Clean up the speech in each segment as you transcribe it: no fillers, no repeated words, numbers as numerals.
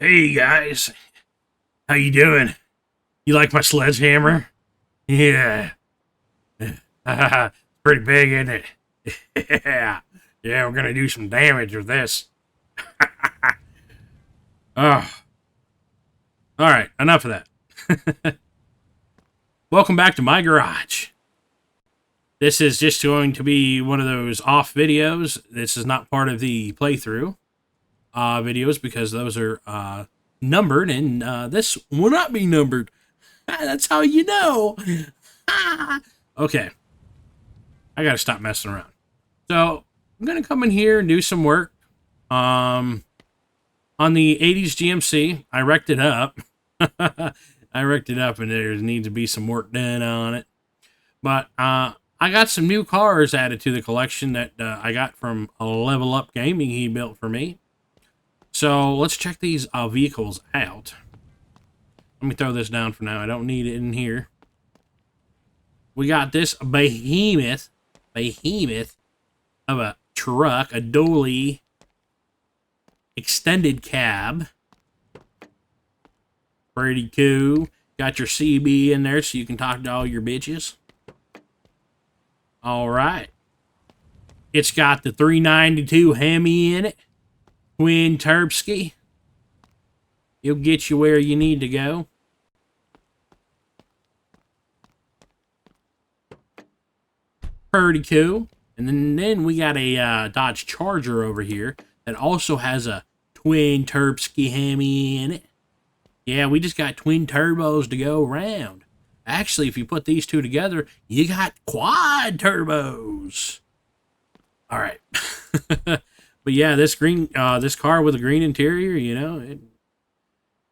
Hey guys, how you doing? You like my sledgehammer? Yeah. Pretty big, isn't it? Yeah. Yeah, we're gonna do some damage with this. Oh, alright, enough of that. Welcome back to my garage. This is just going to be one of those off videos. This is not part of the playthrough videos because those are numbered, and this will not be numbered. That's how you know. Okay, I gotta stop messing around. So I'm gonna come in here and do some work. On the 80s GMC, I wrecked it up. I wrecked it up, and there needs to be some work done on it. But I got some new cars added to the collection that I got from a Level Up Gaming he built for me. So let's check these vehicles out. Let me throw this down for now. I don't need it in here. We got this behemoth of a truck, a dually extended cab. Pretty cool. Got your CB in there so you can talk to all your bitches. All right. It's got the 392 Hemi in it. Twin Turbski. It'll get you where you need to go. Pretty cool. And then we got a Dodge Charger over here that also has a twin Turbski Hemi in it. Yeah, we just got twin turbos to go around. Actually, if you put these two together, you got quad turbos. All right. But yeah, this car with a green interior, you know, a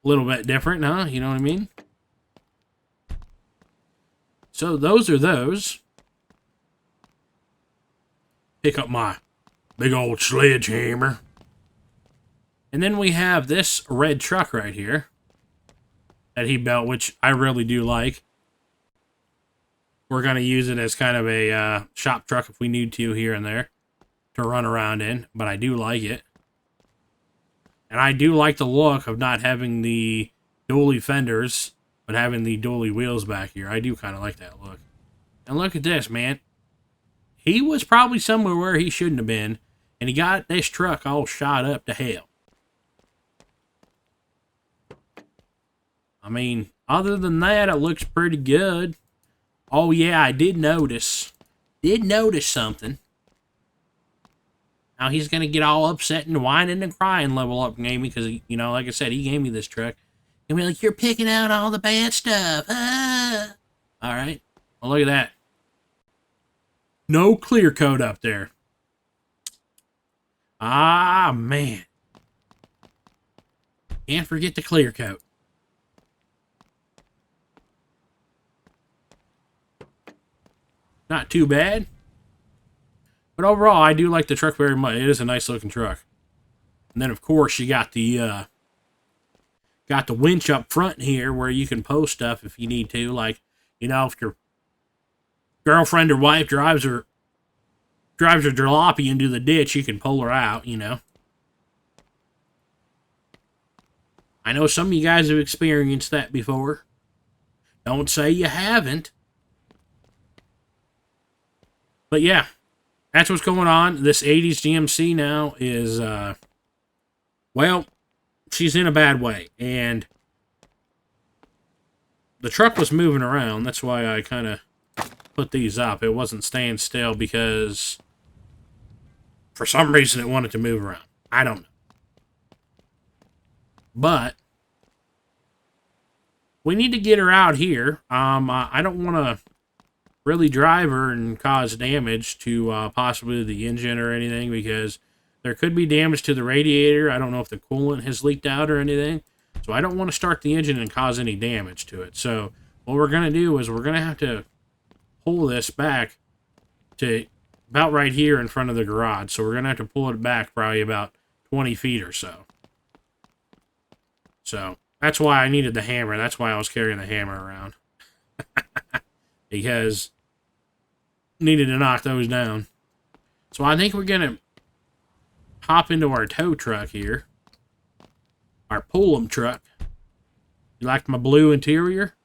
little bit different, huh? You know what I mean? So those are those. Pick up my big old sledgehammer. And then we have this red truck right here that he built, which I really do like. We're going to use it as kind of a shop truck if we need to here and there to run around in, but I do like it. And I do like the look of not having the dually fenders, but having the dually wheels back here. I do kind of like that look. And look at this, man. He was probably somewhere where he shouldn't have been, and he got this truck all shot up to hell. I mean, other than that, it looks pretty good. Oh, yeah, I did notice. Did notice something. Now he's going to get all upset and whining and crying Level Up Gaming because, you know, like I said, he gave me this truck. And be like, you're picking out all the bad stuff. Ah. All right. Well, look at that. No clear coat up there. Ah, man. Can't forget the clear coat. Not too bad. But overall, I do like the truck very much. It is a nice looking truck. And then, of course, you got the winch up front here where you can post stuff if you need to. Like, you know, if your girlfriend or wife drives her jalopy into the ditch, you can pull her out, you know. I know some of you guys have experienced that before. Don't say you haven't. But yeah, that's what's going on. This 80s GMC now is, well, she's in a bad way. And the truck was moving around. That's why I kind of put these up. It wasn't staying still because for some reason it wanted to move around. I don't know. But we need to get her out here. I don't want to really drive her and cause damage to possibly the engine or anything because there could be damage to the radiator. I don't know if the coolant has leaked out or anything. So I don't want to start the engine and cause any damage to it. So what we're going to do is we're going to have to pull this back to about right here in front of the garage. So we're going to have to pull it back probably about 20 feet or so. So that's why I needed the hammer. That's why I was carrying the hammer around. Because needed to knock those down. So I think we're going to hop into our tow truck here. Our Pull'em truck. You like my blue interior?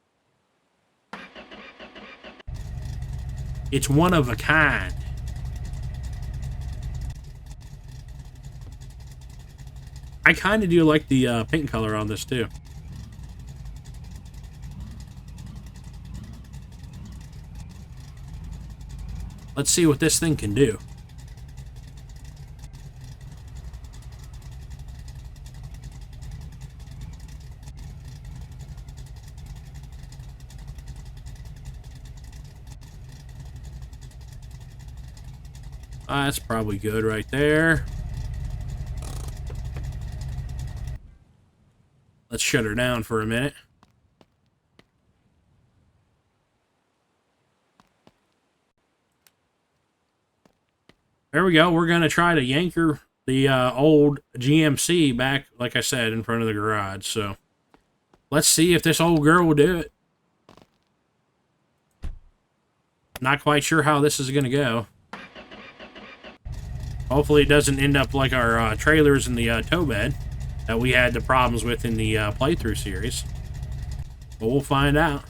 It's one of a kind. I kind of do like the paint color on this too. Let's see what this thing can do. That's probably good right there. Let's shut her down for a minute. There we go. We're going to try to yanker the old GMC back, like I said, in front of the garage. So let's see if this old girl will do it. Not quite sure how this is going to go. Hopefully it doesn't end up like our trailers in the tow bed that we had the problems with in the playthrough series. But we'll find out.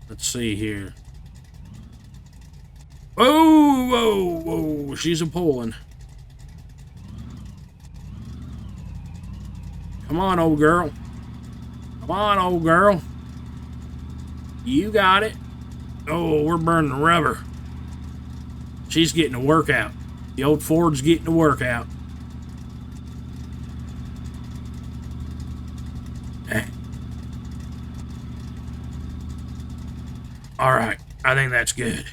Let's see here. Whoa, whoa, whoa. She's a pulling. Come on, old girl. Come on, old girl. You got it. Oh, we're burning the rubber. She's getting a workout. The old Ford's getting a workout. All right, I think that's good.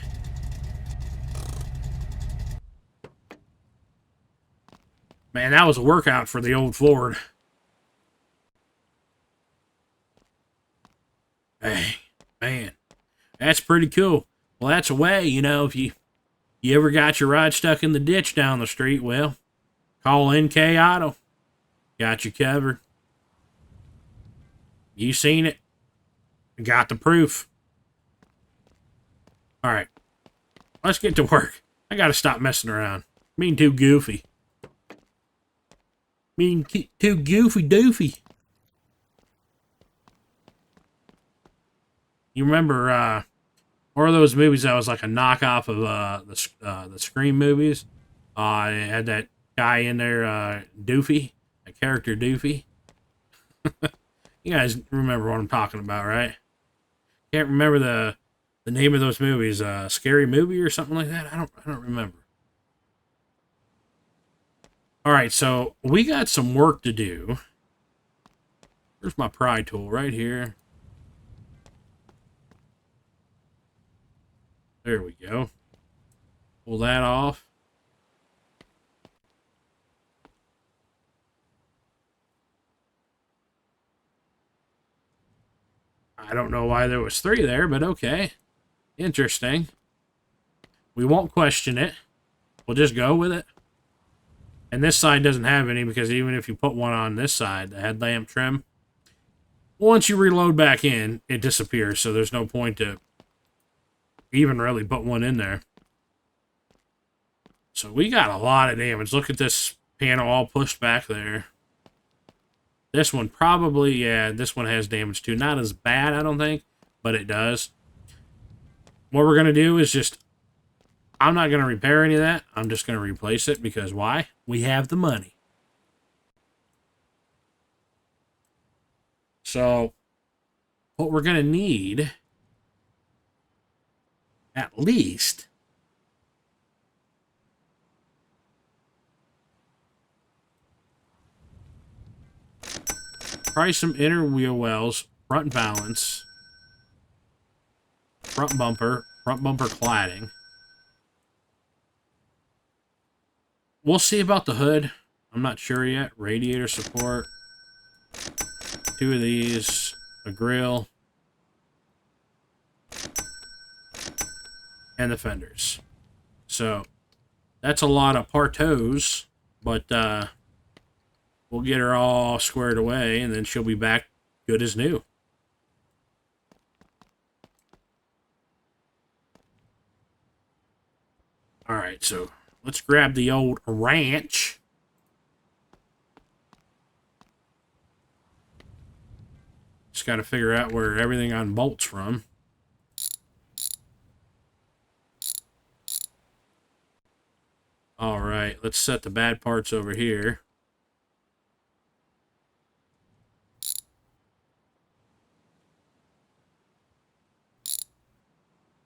Man, that was a workout for the old Ford. Hey, man, that's pretty cool. Well, that's a way, you know, if you ever got your ride stuck in the ditch down the street, well, call NK Auto. Got you covered. You seen it. Got the proof. All right, let's get to work. I gotta stop messing around. Being too goofy. Being too goofy doofy. You remember one of those movies that was like a knockoff of the Scream movies? It had that guy in there, Doofy, a character Doofy. You guys remember what I'm talking about, right? Can't remember the name of those movies. Scary Movie or something like that. I don't remember. All right, so we got some work to do. Where's my pry tool? Right here. There we go. Pull that off. I don't know why there was 3 there, but okay. Interesting. We won't question it. We'll just go with it. And this side doesn't have any because even if you put one on this side, the headlamp trim, once you reload back in, it disappears. So there's no point to even really put one in there. So we got a lot of damage. Look at this panel all pushed back there. This one probably, yeah, this one has damage too. Not as bad, I don't think, but it does. What we're going to do is just, I'm not going to repair any of that. I'm just going to replace it because why? We have the money. So what we're going to need, at least, try some inner wheel wells, front balance, front bumper cladding. We'll see about the hood. I'm not sure yet. Radiator support. 2 of these. A grill. And the fenders. So, that's a lot of partos. But, we'll get her all squared away. And then she'll be back good as new. Alright, so let's grab the old ranch. just got to figure out where everything unbolts from. All right, let's set the bad parts over here.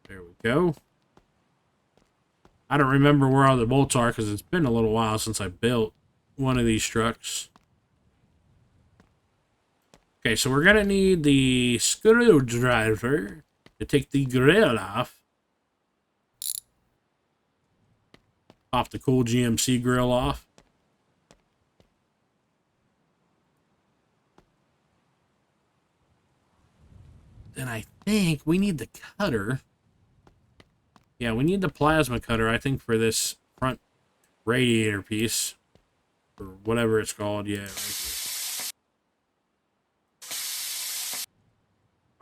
There we go. I don't remember where all the bolts are because it's been a little while since I built one of these trucks. Okay, so we're going to need the screwdriver to take the grill off. Pop the cool GMC grill off. Then I think we need the cutter. Yeah, we need the plasma cutter, I think, for this front radiator piece. Or whatever it's called. Yeah, right here.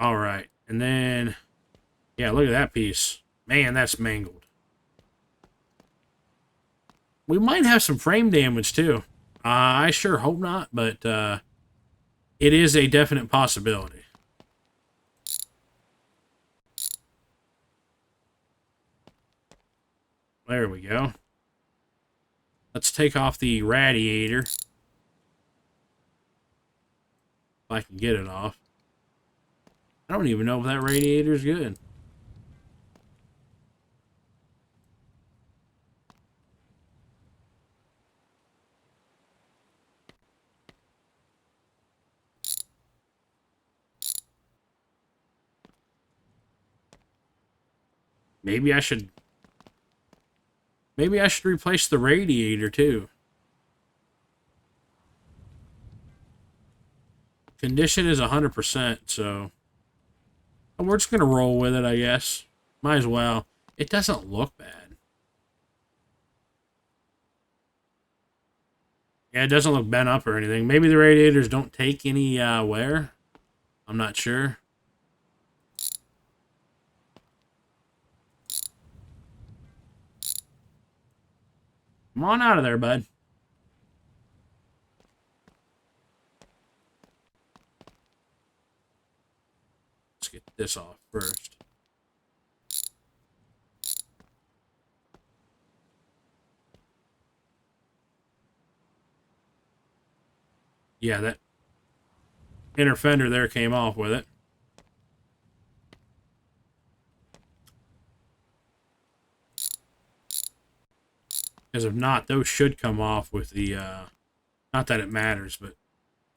Alright, and then... yeah, look at that piece. Man, that's mangled. We might have some frame damage, too. I sure hope not, but it is a definite possibility. There we go. Let's take off the radiator. If I can get it off. I don't even know if that radiator is good. Maybe I should replace the radiator too. Condition is 100%, so we're just gonna roll with it, I guess. Might as well. It doesn't look bad. Yeah, it doesn't look bent up or anything. Maybe the radiators don't take any wear. I'm not sure. Come on out of there, bud. Let's get this off first. Yeah, that inner fender there came off with it. Because if not, those should come off with the, not that it matters, but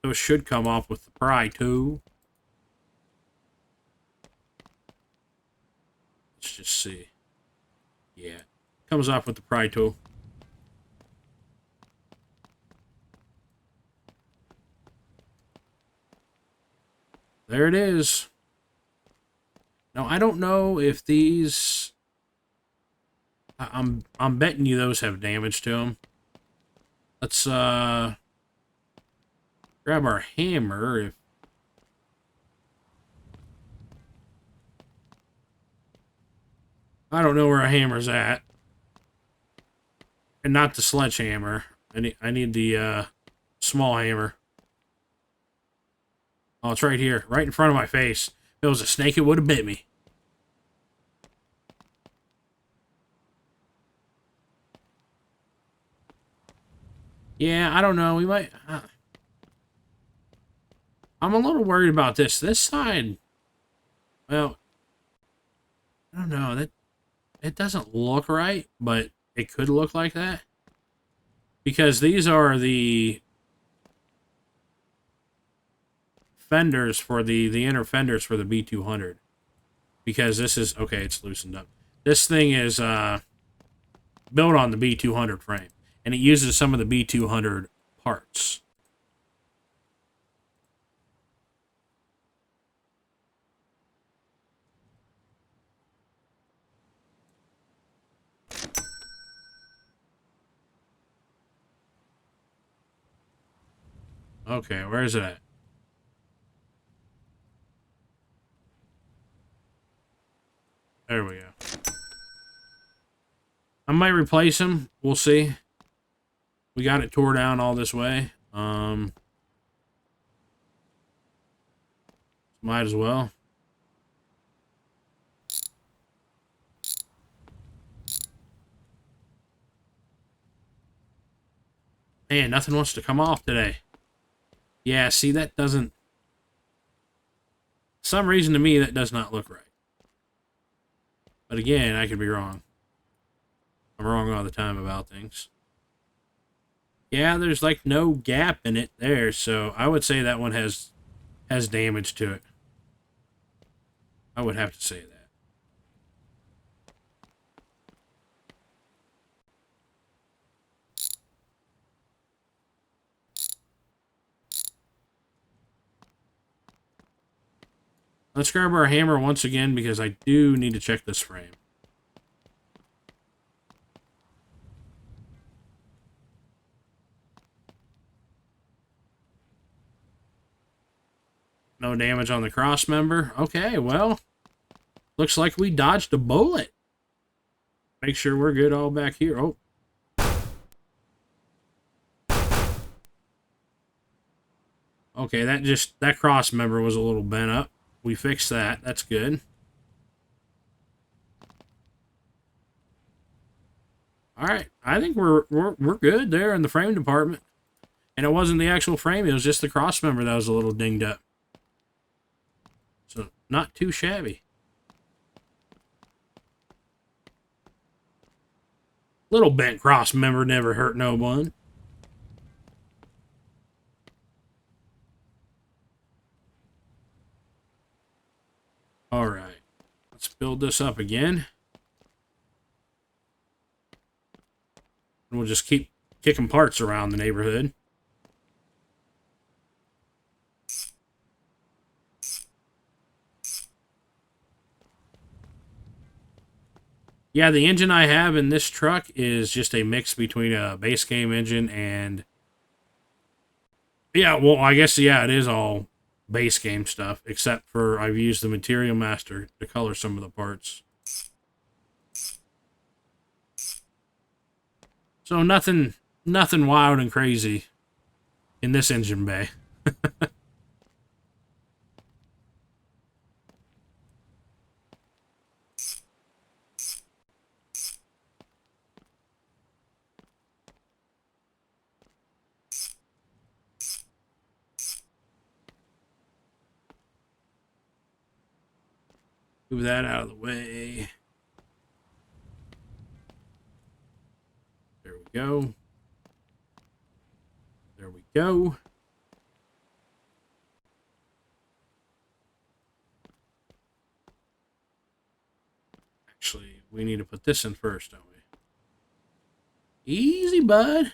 those should come off with the pry tool. Let's just see. Yeah, comes off with the pry tool. There it is. Now, I don't know if these... I'm betting you those have damage to them. Let's grab our hammer. If I don't know where our hammer's at, and not the sledgehammer. I need the small hammer. Oh, it's right here, right in front of my face. If it was a snake, it would have bit me. Yeah, I don't know. We might... I'm a little worried about this. This side... well, I don't know. It doesn't look right, but it could look like that. Because these are the fenders for the inner fenders for the B200. Because this is... okay, it's loosened up. This thing is built on the B200 frame. And it uses some of the B200 parts. Okay, where is it at? There we go. I might replace him. We'll see. We got it tore down all this way. So Might as well. Man, nothing wants to come off today. Yeah, see, that doesn't... Some reason to me, that does not look right. But again, I could be wrong. I'm wrong all the time about things. Yeah, there's like no gap in it there, so I would say that one has damage to it. I would have to say that. Let's grab our hammer once again because I do need to check this frame. No damage on the cross member. Okay, well, looks like we dodged a bullet. Make sure we're good all back here. Oh. Okay, that cross member was a little bent up. We fixed that. That's good. All right, I think we're good there in the frame department. And it wasn't the actual frame, it was just the cross member that was a little dinged up. So, not too shabby. Little bent cross member never hurt no one. All right, let's build this up again. And we'll just keep kicking parts around the neighborhood. Yeah, the engine I have in this truck is just a mix between a base game engine and... Yeah, well, I guess, yeah, it is all base game stuff, except for I've used the Material Master to color some of the parts. So nothing wild and crazy in this engine bay. Move that out of the way. There we go. There we go. Actually, we need to put this in first, don't we? Easy, bud.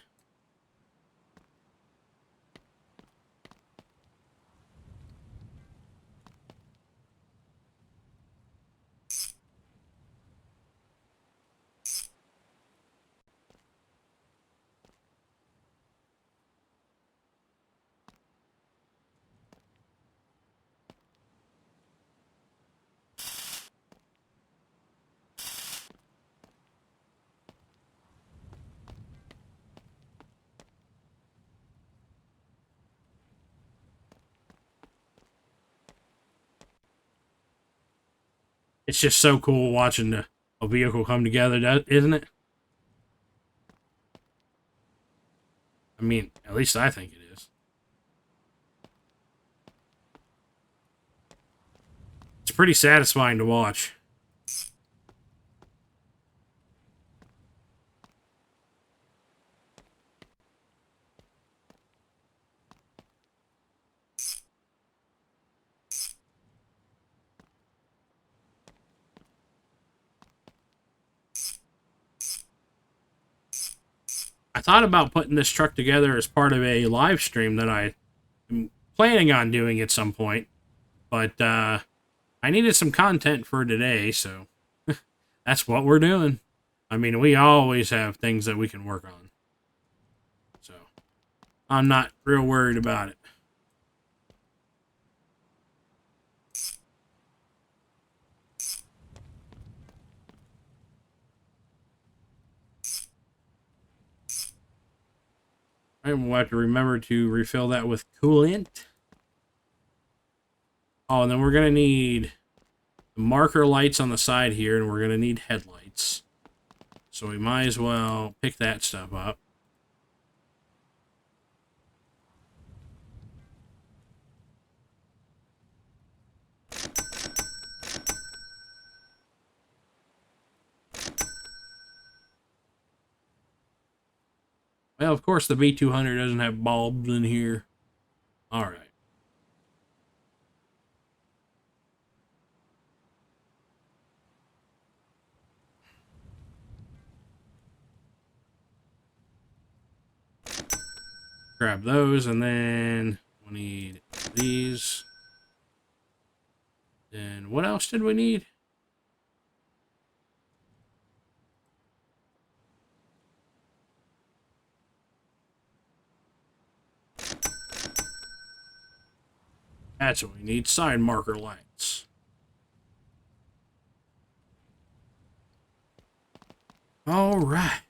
It's just so cool watching a vehicle come together, isn't it? I mean, at least I think it is. It's pretty satisfying to watch. I thought about putting this truck together as part of a live stream that I am planning on doing at some point, but I needed some content for today, so that's what we're doing. I mean, we always have things that we can work on, so I'm not real worried about it. And we'll have to remember to refill that with coolant. Oh, and then we're going to need the marker lights on the side here, and we're going to need headlights. So we might as well pick that stuff up. Well, of course, the B200 doesn't have bulbs in here. All right. Grab those, and then we need these. Then what else did we need? That's what we need. Side marker lights. All right.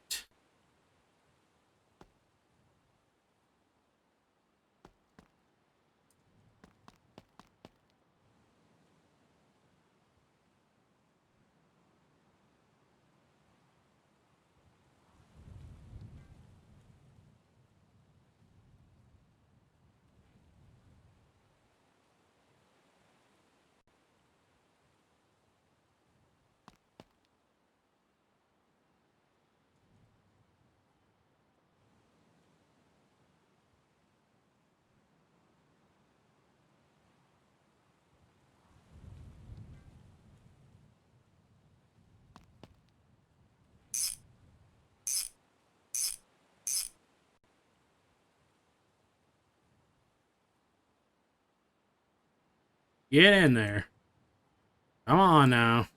Get in there. Come on now.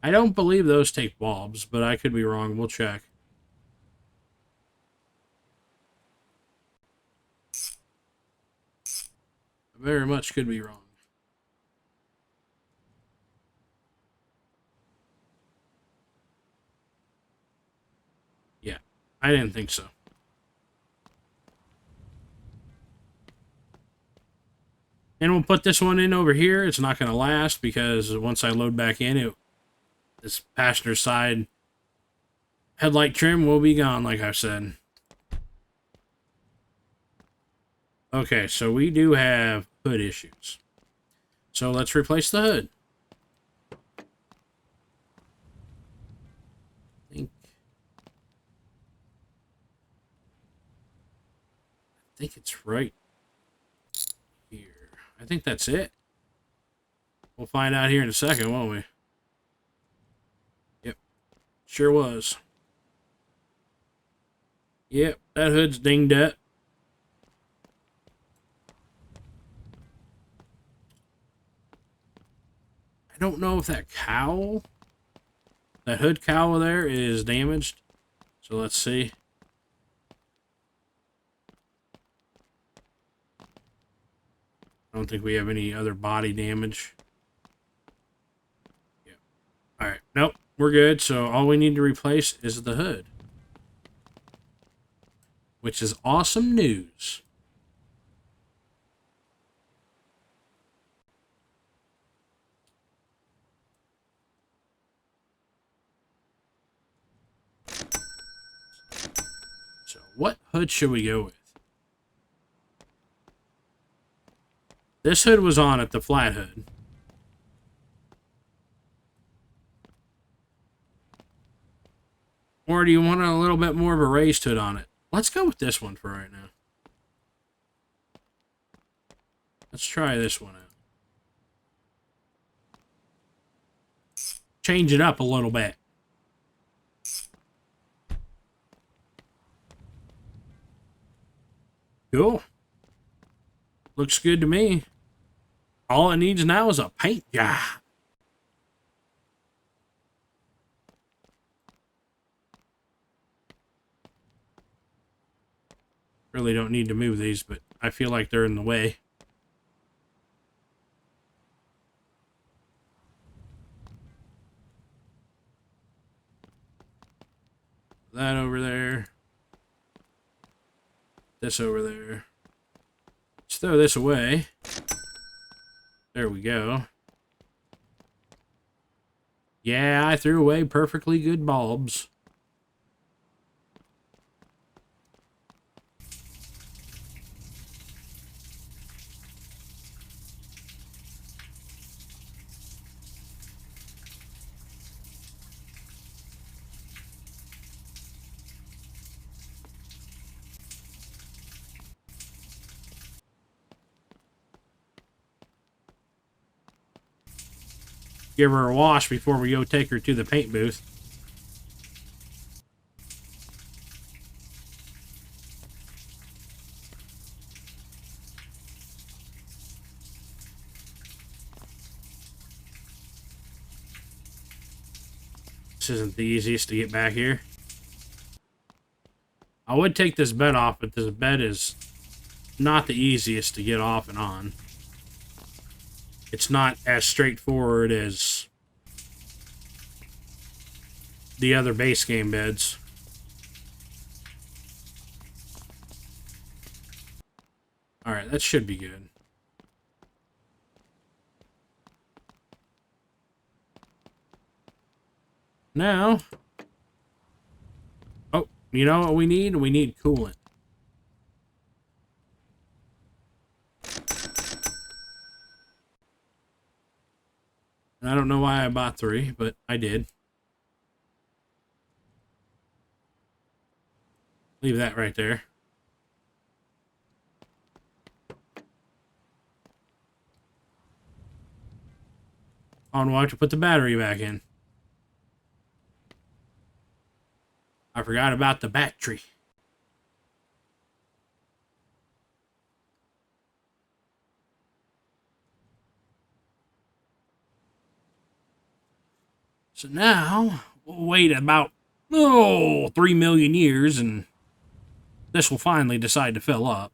I don't believe those take bulbs, but I could be wrong. We'll check. I very much could be wrong. Yeah, I didn't think so. And we'll put this one in over here. It's not going to last because once I load back in, this passenger side headlight trim will be gone, like I said. Okay, so we do have hood issues. So let's replace the hood. I think it's right here. I think that's it. We'll find out here in a second, won't we? Yep, sure was. Yep, that hood's dinged up. I don't know if that cowl, that hood cowl there, is damaged. So let's see. I don't think we have any other body damage. Yep. Alright, nope, we're good. So all we need to replace is the hood, which is awesome news. So what hood should we go with? This hood was on it, the flat hood. Or do you want a little bit more of a raised hood on it? Let's go with this one for right now. Let's try this one out. Change it up a little bit. Cool. Looks good to me. All it needs now is a paint job. Really don't need to move these, but I feel like they're in the way. That over there. This over there. Let's throw this away. There we go. Yeah, I threw away perfectly good bulbs. Give her a wash before we go take her to the paint booth. This isn't the easiest to get back here. I would take this bed off, but this bed is not the easiest to get off and on. It's not as straightforward as the other base game beds. Alright, that should be good. Now, oh, you know what we need? We need coolant. And I don't know why I bought 3, but I did. Leave that right there. On watch to put the battery back in. I forgot about the battery. So now, we'll wait about, 3 million years, and this will finally decide to fill up.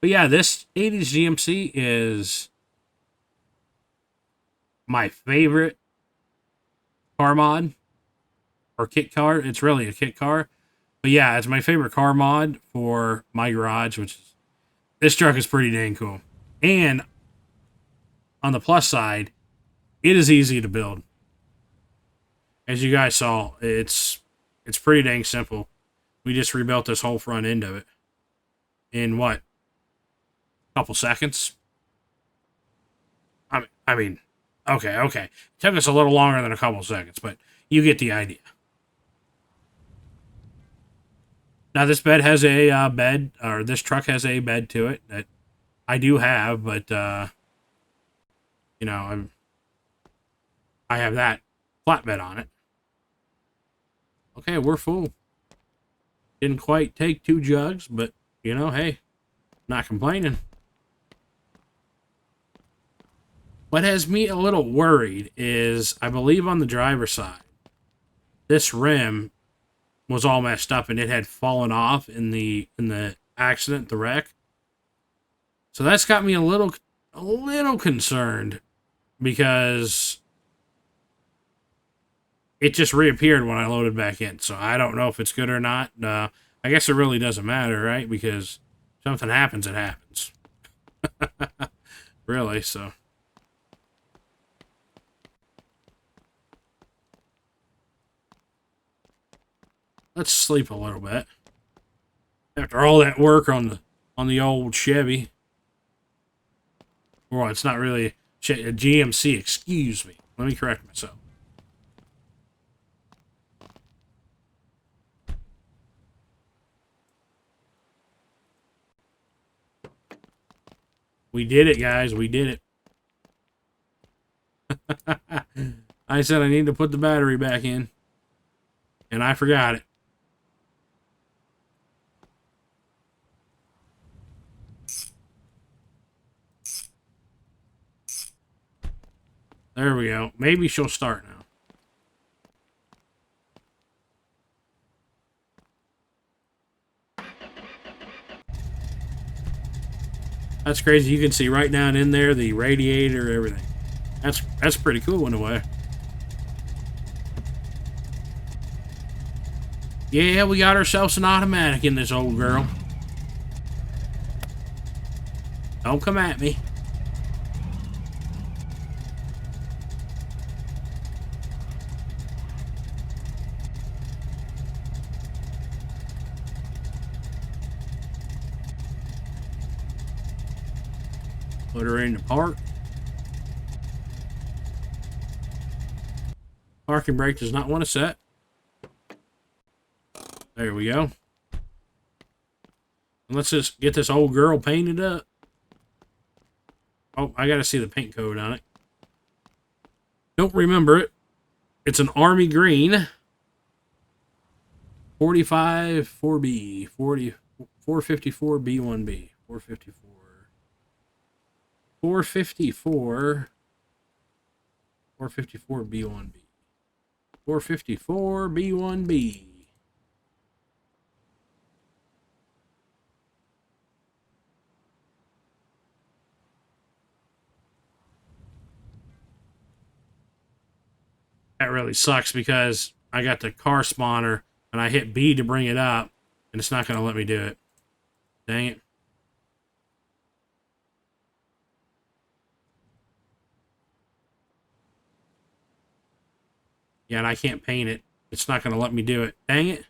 But yeah, this 80s GMC is my favorite car mod, or kit car. It's really a kit car. But yeah, it's my favorite car mod for my garage, which is, this truck is pretty dang cool. And on the plus side, it is easy to build. As you guys saw, it's pretty dang simple. We just rebuilt this whole front end of it in what? A couple seconds? I mean, okay. It took us a little longer than a couple seconds, but you get the idea. Now, this bed has a this truck has a bed to it that I do have, but, you know, I have that flatbed on it. Okay, we're full. Didn't quite take 2 jugs, but, you know, hey, not complaining. What has me a little worried is, I believe on the driver's side, this rim was all messed up and it had fallen off in the accident, the wreck. So that's got me a little concerned, because it just reappeared when I loaded back in. So I don't know if it's good or not. I guess it really doesn't matter, right? Because if something happens, it happens. Really, so. Let's sleep a little bit. After all that work on the old Chevy. Well, it's not really a GMC, excuse me. Let me correct myself. We did it, guys. We did it. I said I need to put the battery back in, and I forgot it. There we go. Maybe she'll start now. That's crazy. You can see right down in there the radiator, everything. That's pretty cool in a way. Yeah, we got ourselves an automatic in this old girl. Don't come at me. Put her in the park. Parking brake does not want to set. There we go. Let's just get this old girl painted up. Oh, I gotta see the paint code on it. Don't remember it. It's an army green. 45 4B. 454 B1B. 454. 454. 454 B1B. 454 B1B. That really sucks because I got the car spawner and I hit B to bring it up and it's not going to let me do it. Dang it. Yeah, and I can't paint it. It's not going to let me do it. Dang it.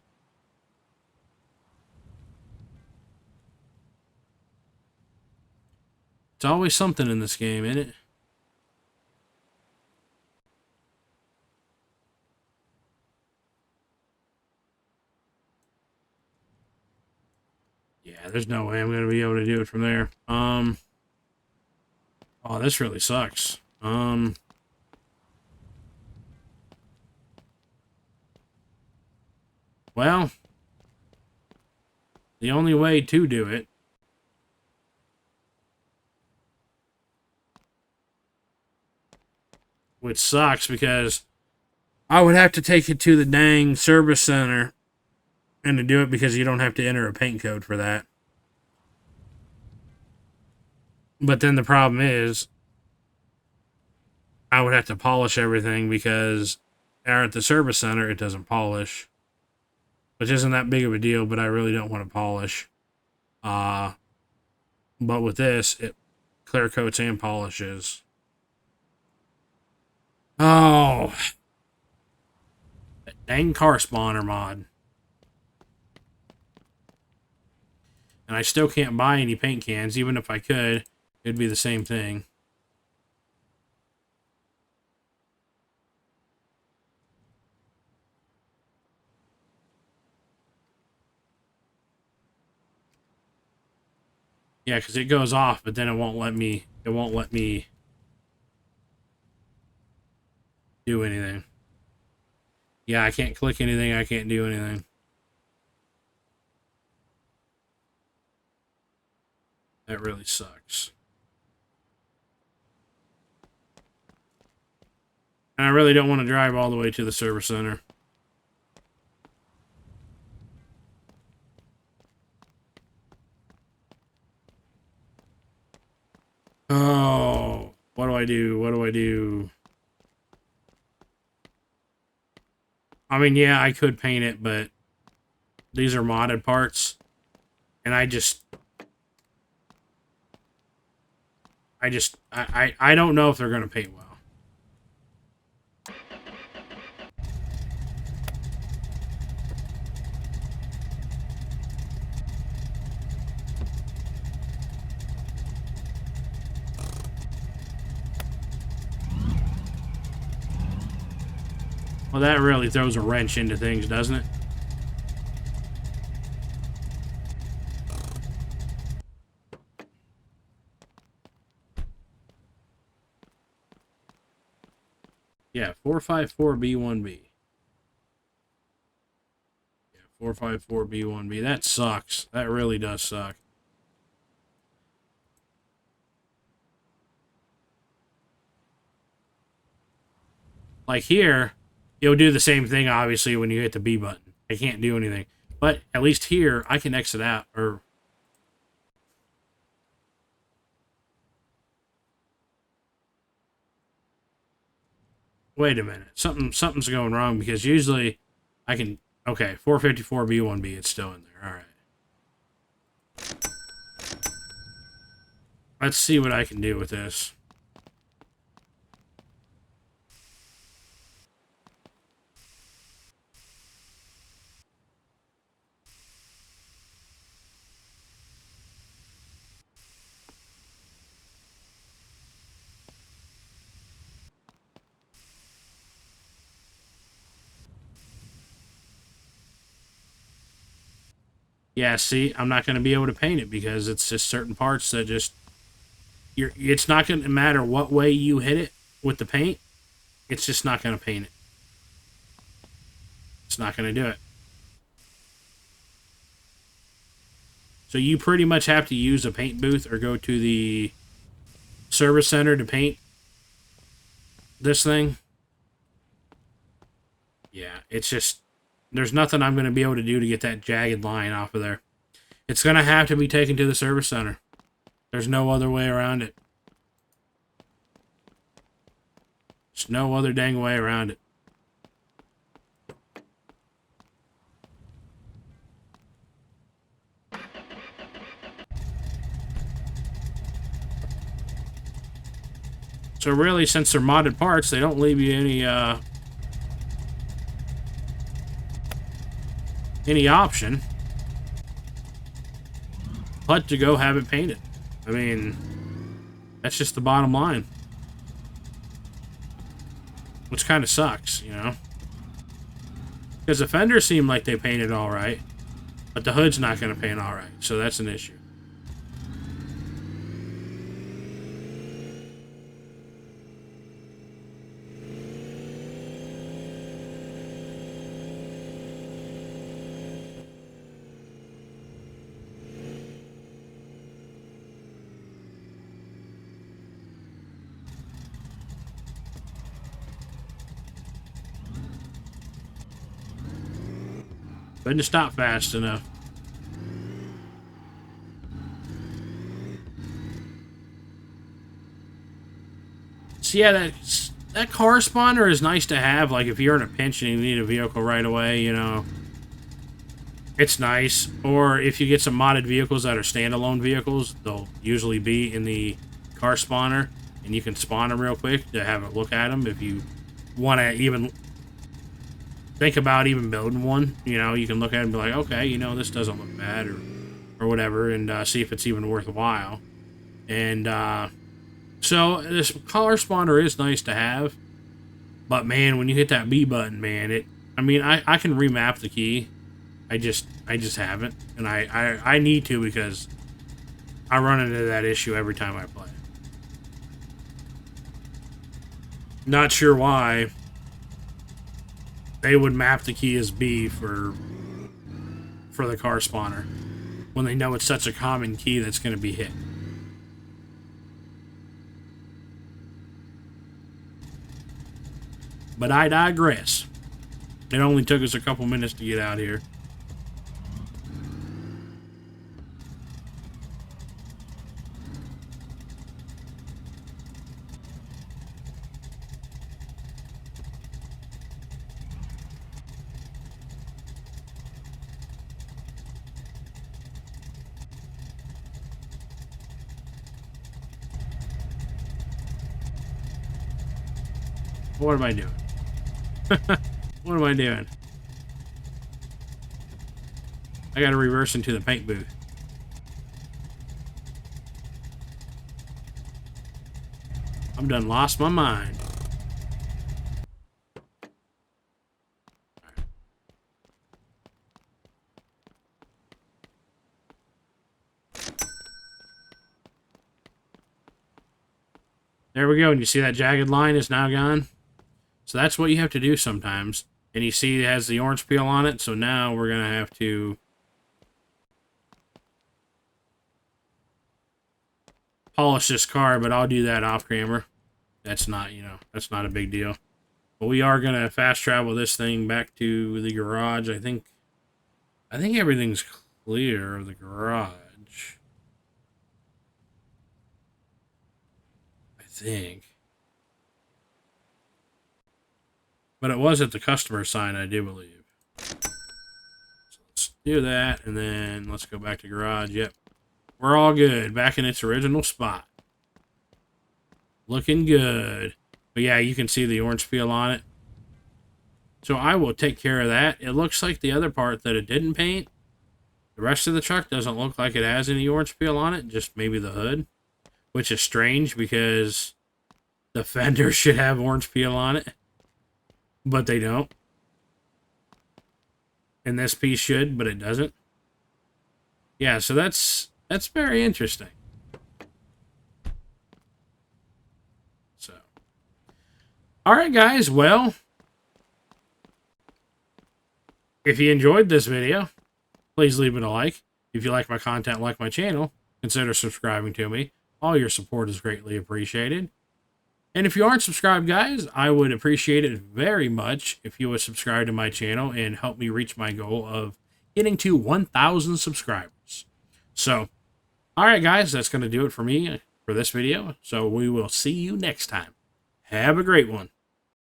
It's always something in this game, isn't it? Yeah, there's no way I'm going to be able to do it from there. Oh, this really sucks. Well, the only way to do it which sucks because I would have to take it to the dang service center and to do it because you don't have to enter a paint code for that. But then the problem is I would have to polish everything because at the service center it doesn't polish, which isn't that big of a deal, but I really don't want to polish. But with this, it clear coats and polishes. Oh, that dang car spawner mod. And I still can't buy any paint cans. Even if I could, it'd be the same thing. Yeah, because it goes off, but then it won't let me do anything. Yeah, I can't click anything. I can't do anything. That really sucks. And I really don't want to drive all the way to the service center. Oh, what do I do? What do I do? I mean, yeah, I could paint it, but these are modded parts. And I don't know if they're going to paint well. Well, that really throws a wrench into things, doesn't it? Yeah, 454B1B. Yeah, 454B1B. That sucks. That really does suck. like here, you'll do the same thing, obviously, when you hit the B button. I can't do anything. But at least here, I can exit out, or... Wait a minute. Something's going wrong, because usually I can... Okay, 454B1B, it's still in there. Alright. Let's see what I can do with this. Yeah, see, I'm not going to be able to paint it because it's just certain parts that just... It's not going to matter what way you hit it with the paint. It's just not going to paint it. It's not going to do it. So you pretty much have to use a paint booth or go to the service center to paint this thing. Yeah, it's just... There's nothing I'm going to be able to do to get that jagged line off of there. It's going to have to be taken to the service center. There's no other way around it. There's no other dang way around it. So really, since they're modded parts, they don't leave you any option but to go have it painted. I mean, that's just the bottom line. Which kind of sucks, you know? Because the fenders seem like they painted all right, but the hood's not going to paint all right, so that's an issue. Couldn't stop fast enough. So yeah, that car spawner is nice to have. Like if you're in a pinch and you need a vehicle right away, you know, it's nice. Or if you get some modded vehicles that are standalone vehicles, they'll usually be in the car spawner, and you can spawn them real quick to have a look at them if you want to even think about even building one. You know, you can look at it and be like, okay, you know, this doesn't look bad, or whatever, and see if it's even worthwhile. And so this car spawner is nice to have, but man, when you hit that B button, man, I mean, I can remap the key. I just haven't, and I need to, because I run into that issue every time I play. Not sure why they would map the key as B for the car spawner when they know it's such a common key that's going to be hit. But I digress. It only took us a couple minutes to get out here. What am I doing? What am I doing? I gotta reverse into the paint booth. I'm done lost my mind. There we go. And you see that jagged line is now gone? So that's what you have to do sometimes. And you see it has the orange peel on it, so now we're going to have to polish this car, but I'll do that off camera. That's not, you know, that's not a big deal. But we are gonna fast travel this thing back to the garage. I think everything's clear of the garage. I think. But it was at the customer sign, I do believe. So let's do that, and then let's go back to garage. Yep. We're all good. Back in its original spot. Looking good. But yeah, you can see the orange peel on it. So I will take care of that. It looks like the other part that it didn't paint. The rest of the truck doesn't look like it has any orange peel on it. Just maybe the hood. Which is strange because the fender should have orange peel on it. But they don't. And this piece should, but it doesn't. Yeah, so that's very interesting. So, all right, guys. Well, if you enjoyed this video, please leave it a like. If you like my content, like my channel, consider subscribing to me. All your support is greatly appreciated. And if you aren't subscribed, guys, I would appreciate it very much if you would subscribe to my channel and help me reach my goal of getting to 1,000 subscribers. So, all right, guys, that's going to do it for me for this video. So we will see you next time. Have a great one.